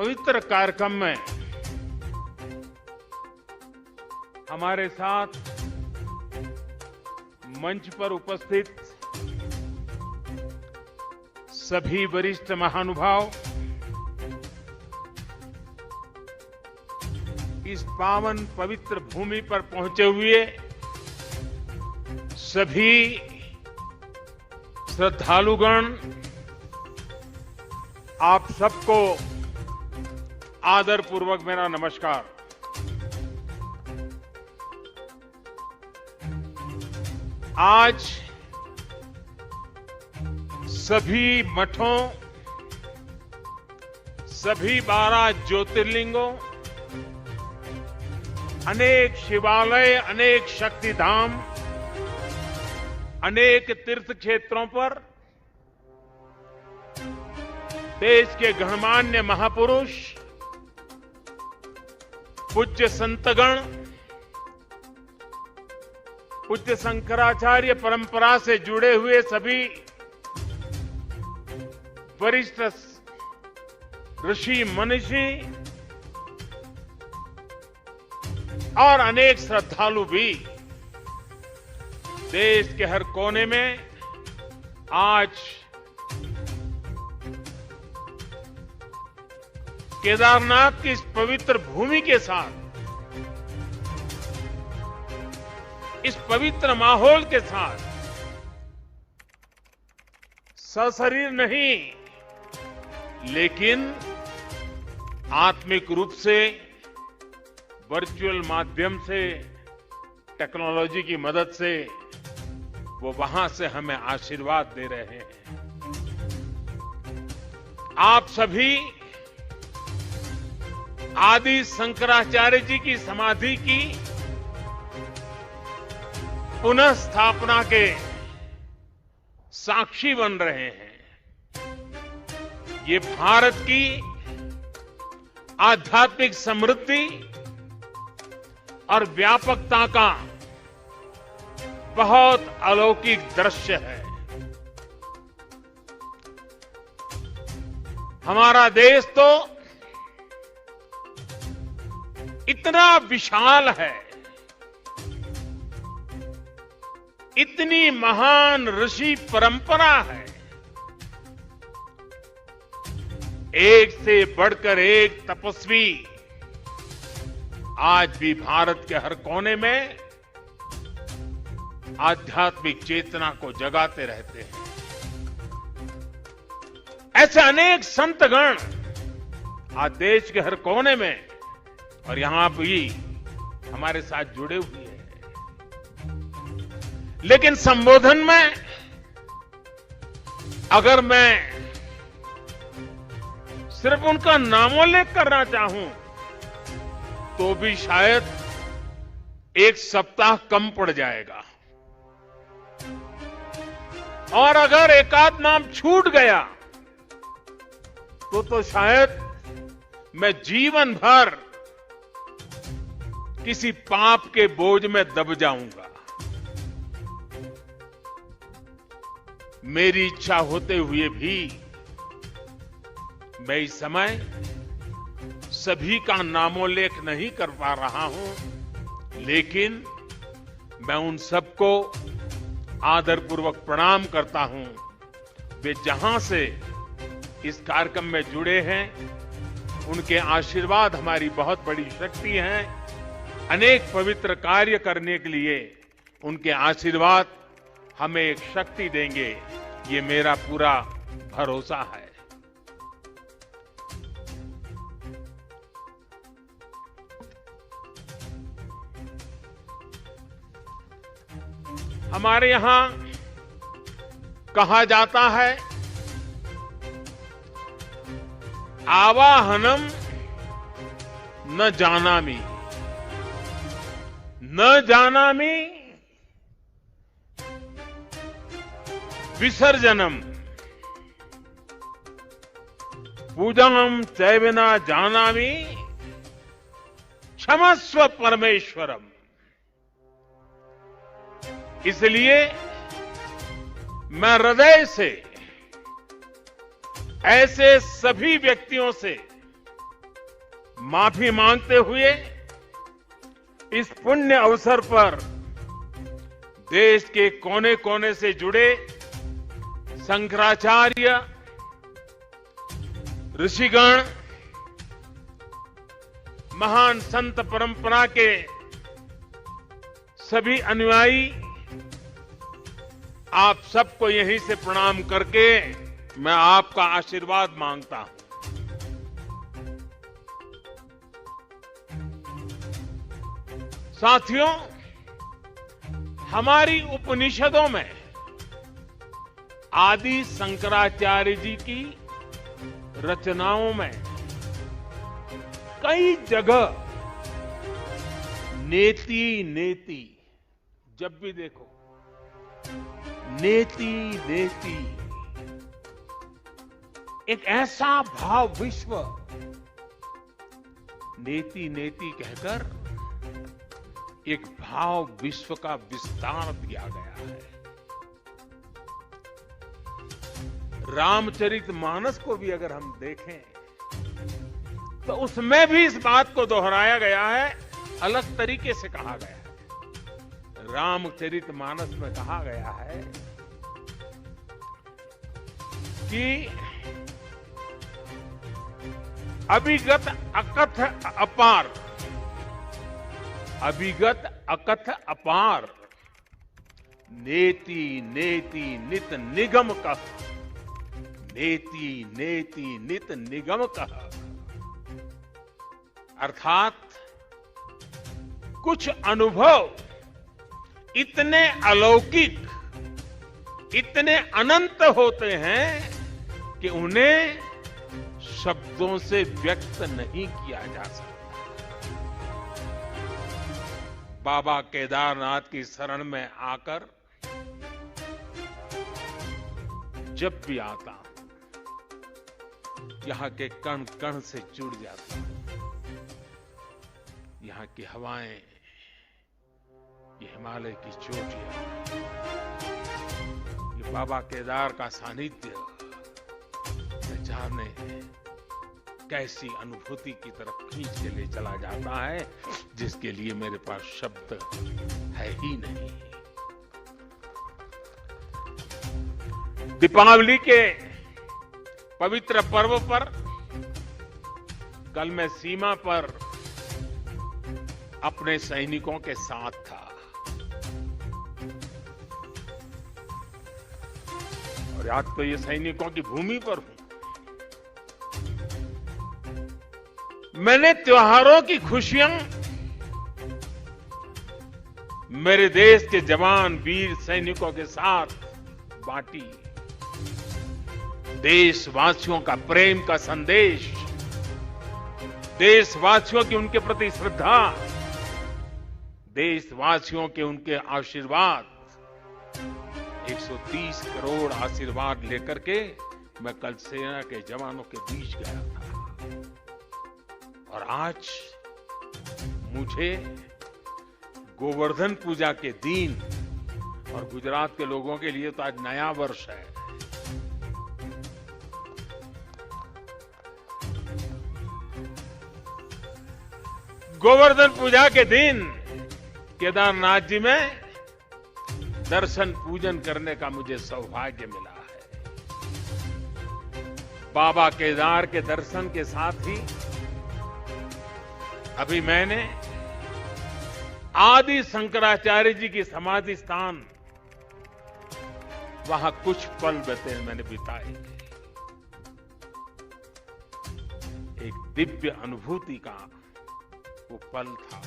पवित्र कार्यक्रम में हमारे साथ मंच पर उपस्थित सभी वरिष्ठ महानुभाव, इस पावन पवित्र भूमि पर पहुंचे हुए सभी श्रद्धालुगण, आप सबको आदरपूर्वक मेरा नमस्कार। आज सभी मठों, सभी 12 ज्योतिर्लिंगों, अनेक शिवालय, अनेक शक्तिधाम, अनेक तीर्थ क्षेत्रों पर देश के गणमान्य महापुरुष, पूज्य संतगण, पूज्य शंकराचार्य परंपरा से जुड़े हुए सभी वरिष्ठ ऋषि मनीषी और अनेक श्रद्धालु भी देश के हर कोने में आज केदारनाथ की इस पवित्र भूमि के साथ, इस पवित्र माहौल के साथ सशरीर नहीं लेकिन आत्मिक रूप से वर्चुअल माध्यम से, टेक्नोलॉजी की मदद से वो वहां से हमें आशीर्वाद दे रहे हैं। आप सभी आदि शंकराचार्य जी की समाधि की पुनः स्थापना के साक्षी बन रहे हैं। ये भारत की आध्यात्मिक समृद्धि और व्यापकता का बहुत अलौकिक दृश्य है। हमारा देश तो इतना विशाल है, इतनी महान ऋषि परंपरा है, एक से बढ़कर एक तपस्वी आज भी भारत के हर कोने में आध्यात्मिक चेतना को जगाते रहते हैं। ऐसे अनेक संतगण आज देश के हर कोने में और यहां भी हमारे साथ जुड़े हुए हैं। लेकिन संबोधन में अगर मैं सिर्फ उनका नामोल्लेख करना चाहूं तो भी शायद एक सप्ताह कम पड़ जाएगा, और अगर एकाध नाम छूट गया तो शायद मैं जीवन भर किसी पाप के बोझ में दब जाऊंगा। मेरी इच्छा होते हुए भी मैं इस समय सभी का नामोल्लेख नहीं कर पा रहा हूं, लेकिन मैं उन सबको आदरपूर्वक प्रणाम करता हूं। वे जहां से इस कार्यक्रम में जुड़े हैं, उनके आशीर्वाद हमारी बहुत बड़ी शक्ति है। अनेक पवित्र कार्य करने के लिए उनके आशीर्वाद हमें एक शक्ति देंगे, ये मेरा पूरा भरोसा है। हमारे यहां कहा जाता है, आवाहनम न जानामि, न जानामि विसर्जनम, पूजनम चैव न जानामि क्षमस्व परमेश्वरम। इसलिए मैं हृदय से ऐसे सभी व्यक्तियों से माफी मांगते हुए इस पुण्य अवसर पर देश के कोने कोने से जुड़े शंकराचार्य, ऋषिगण, महान संत परंपरा के सभी अनुयायी, आप सबको यहीं से प्रणाम करके मैं आपका आशीर्वाद मांगता हूं। साथियों, हमारी उपनिषदों में आदि शंकराचार्य जी की रचनाओं में कई जगह नेति नेति, जब भी देखो नेति नेति, एक ऐसा भाव विश्व, नेति नेति कहकर एक भाव विश्व का विस्तार दिया गया है। रामचरितमानस को भी अगर हम देखें तो उसमें भी इस बात को दोहराया गया है, अलग तरीके से कहा गया है। रामचरितमानस में कहा गया है कि अभिगत अकथ अपार, अभिगत अकथ अपार, नेति नेति नित निगम कह, नेति नेति नित निगम कह। अर्थात कुछ अनुभव इतने अलौकिक, इतने अनंत होते हैं कि उन्हें शब्दों से व्यक्त नहीं किया जा सकता। बाबा केदारनाथ की शरण में आकर जब भी आता हूं, यहां के कण कण से जुड़ जाता हूं। यहां की हवाएं, ये हिमालय की चोटियां, ये बाबा केदार का सानिध्य, न जाने कैसी अनुभूति की तरफ खींच के ले चला जाता है, जिसके लिए मेरे पास शब्द है ही नहीं। दीपावली के पवित्र पर्व पर कल मैं सीमा पर अपने सैनिकों के साथ था और आज तो ये सैनिकों की भूमि पर हूं। मैंने त्योहारों की खुशियां मेरे देश के जवान वीर सैनिकों के साथ बांटी। देशवासियों का प्रेम का संदेश, देशवासियों की उनके प्रति श्रद्धा, देशवासियों के उनके आशीर्वाद, 130 करोड़ आशीर्वाद लेकर के मैं कल सेना के जवानों के बीच गया था। और आज मुझे गोवर्धन पूजा के दिन, और गुजरात के लोगों के लिए तो आज नया वर्ष है, गोवर्धन पूजा के दिन केदारनाथ जी में दर्शन पूजन करने का मुझे सौभाग्य मिला है। बाबा केदार के दर्शन के साथ ही अभी मैंने आदि शंकराचार्य जी की समाधि स्थान, वहां कुछ पल मैंने बिताए। एक दिव्य अनुभूति का वो पल था।